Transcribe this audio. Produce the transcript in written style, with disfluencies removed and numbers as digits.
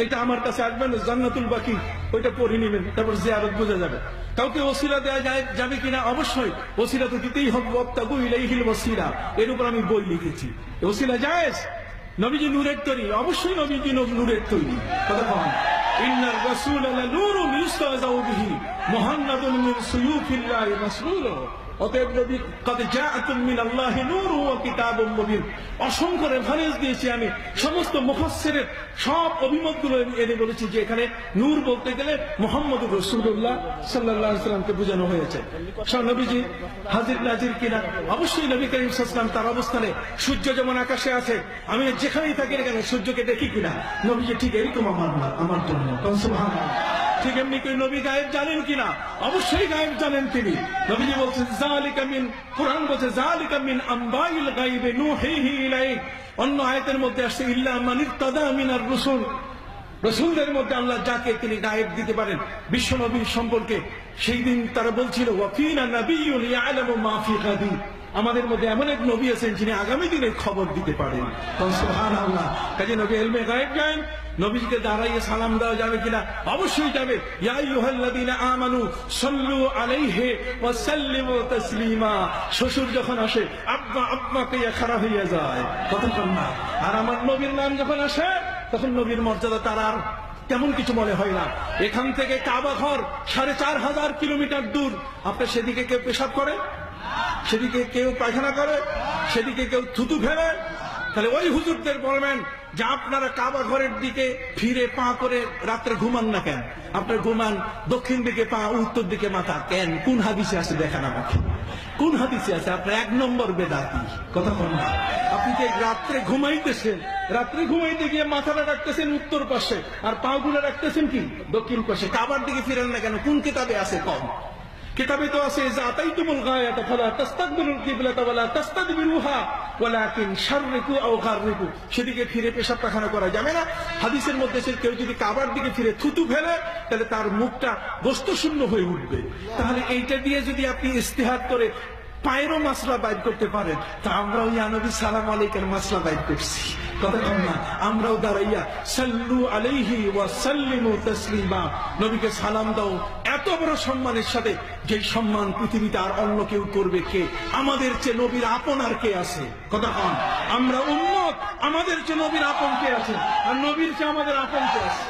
এটা আমার কাছে আসবেন, জান্নাতুল বাকি ওইটা পড়ে নেবেন, তারপর জিয়ারত বোঝা যাবে। কাউকে ওসিলা দেওয়া যাবে কিনা? অবশ্যই ওসিলা তো দিতেই হবে, ওয়াবতাগু ইলাইহিল ওয়াসিলা, এর উপর আমি বই লিখেছি। ওসিলা জায়েজ। নবীজি নূরের তৈরি, অবশ্যই নবীজি নূরের তৈরি। কথা বলেন, ইন্নার রাসূলা লানূরুন ইউস্তাযাউ বিহি মুহাম্মাদুন মিন সুয়ুফিল্লাহি মাসলুল। অতএব নবী কদ জাআতুম মিনাল্লাহি নূরুন ওয়া কিতাবুম মুবিন। অসংখ্য রেফারেন্স দিয়েছি আমি, সমস্ত মুফাসসিরের সব অভিমতগুলো এনে বলেছি যে এখানে নূর বলতে গেলে মুহাম্মদুর রাসূলুল্লাহ সাল্লাল্লাহু আলাইহি ওয়াসাল্লামকে বোঝানো হয়েছে। নবীজি হাজির নাজির কিনা? অবশ্যই নবী করিম সাল্লাল্লাহু আলাইহি ওয়াসাল্লাম তার অবস্থানে, সূর্য যেমন আকাশে আছে, আমি যেখানেই থাকি না কেন সূর্যকে দেখি কিনা? নবীজি ঠিক এরকম আমার জন্য। সুবহানাল্লাহ। ঠিক এমনি করে নবী গায়েব জানেন কিনা? অবশ্যই গায়েব জানেন তিনি। নবীজি বলছেন যালিকা মিন, কুরআন বলছে যালিকা মিন আম্বাইল গায়বি নূহিহি ইলাইক। অন্য আয়াতের মধ্যে আসছে ইল্লা মান ইরতাদা মিনার রাসূল। রাসূলদের মধ্যে আল্লাহ যাকে তিনি গায়েব দিতে পারেন। বিশ্ব নবীর সম্পর্কে সেই দিন তারা বলছিল ওয়া ফিনা নাবিয়্যুন ইয়ালামু মা ফি গাদিন। আমাদের মধ্যে এমন এক নবী আছেন যিনি আগামী দিনের খবর দিতে পারেন। সুবহানাল্লাহ। কাজে নবী ইলমে গায়েব জানেন। নবীকে দাঁড়াইয়ে সালাম দেওয়া যাবে কিনা? অবশ্যই যাবে। ইয়া আইয়ুহাল্লাযীনা আমানু সাল্লু আলাইহি ওয়া সাল্লিমু তাসলিমা। শ্বশুর যখন আসে আব্বা কে খারাপ হয়ে যায়, কতক্ষণ না। আর আমার নবীর নাম যখন আসে তখন নবীর মর্যাদা তার আর তেমন কিছু মনে হয় না। এখান থেকে কাবা ঘর ৪৫০০ কিলোমিটার দূর। আপনার সেদিকে কেউ পেশাব করে, সেদিকে কেউ পায়খানা করে, সেদিকে কেউ থুতু ফেলে। তাহলে ওই হুজুরদের বলবেন যে আপনারা কাবা ঘরের দিকে ফিরে পা করে রাত্রে ঘুমান না কেন? আপনার ঘুমান দক্ষিণ দিকে পা, উত্তর দিকে মাথা কেন? কোন হাদিসে আছে দেখান আমাকে, কোন হাদিসে আছে? আপনার ১ নম্বর বেদাতি। কথা বল না। আপনি যে রাত্রে ঘুমাইতেছেন, রাত্রে ঘুমাইতে গিয়ে মাথাটা রাখতেছেন উত্তর পাশে আর পা গুলো রাখতেছেন কি দক্ষিণ পাশে। কাবার দিকে ফিরেন না কেন? কোন কিতাবে আছে? কম কিতাবে তো আছে যাতাইতুমুল গায়াতা ফালা তাস্তাকবিলুল কিবলাতা ওয়ালা তাস্তাদবিরুহা ওয়ালাকিন শাররিকু আও গাররিকু। সেদিকে ফিরে পেশাব পায়খানা করা যাবে না। হাদিসের মধ্যে সে কেউ যদি কাবার দিকে ফিরে থুতু ফেলে তাহলে তার মুখটা গোশতশূন্য হয়ে উঠবে। তাহলে এইটা দিয়ে যদি আপনি ইস্তিহাদ করে পায়েরও মাসলা বাইর করতে পারেন, তা আমরাও ইয়া নবী সালাম আলাইকের মাসলা বাইর করছি। কতক্ষণ না আমরাও দাঁড়াইয়া সাল্লু আলাইহি ওয়া সাল্লিমু তাসলিমা, নবীকে সালাম দাও এত বড় সম্মানের সাথে, যে সম্মান পৃথিবীতে আর অন্য কেউ করবে কে? আমাদের চেয়ে নবীর আপন আর কে আছে? কতক্ষণ আমরা উম্মত, আমাদের চেয়ে নবীর আপন কে আছে? আর নবীর চেয়ে আমাদের আপন কে আছে?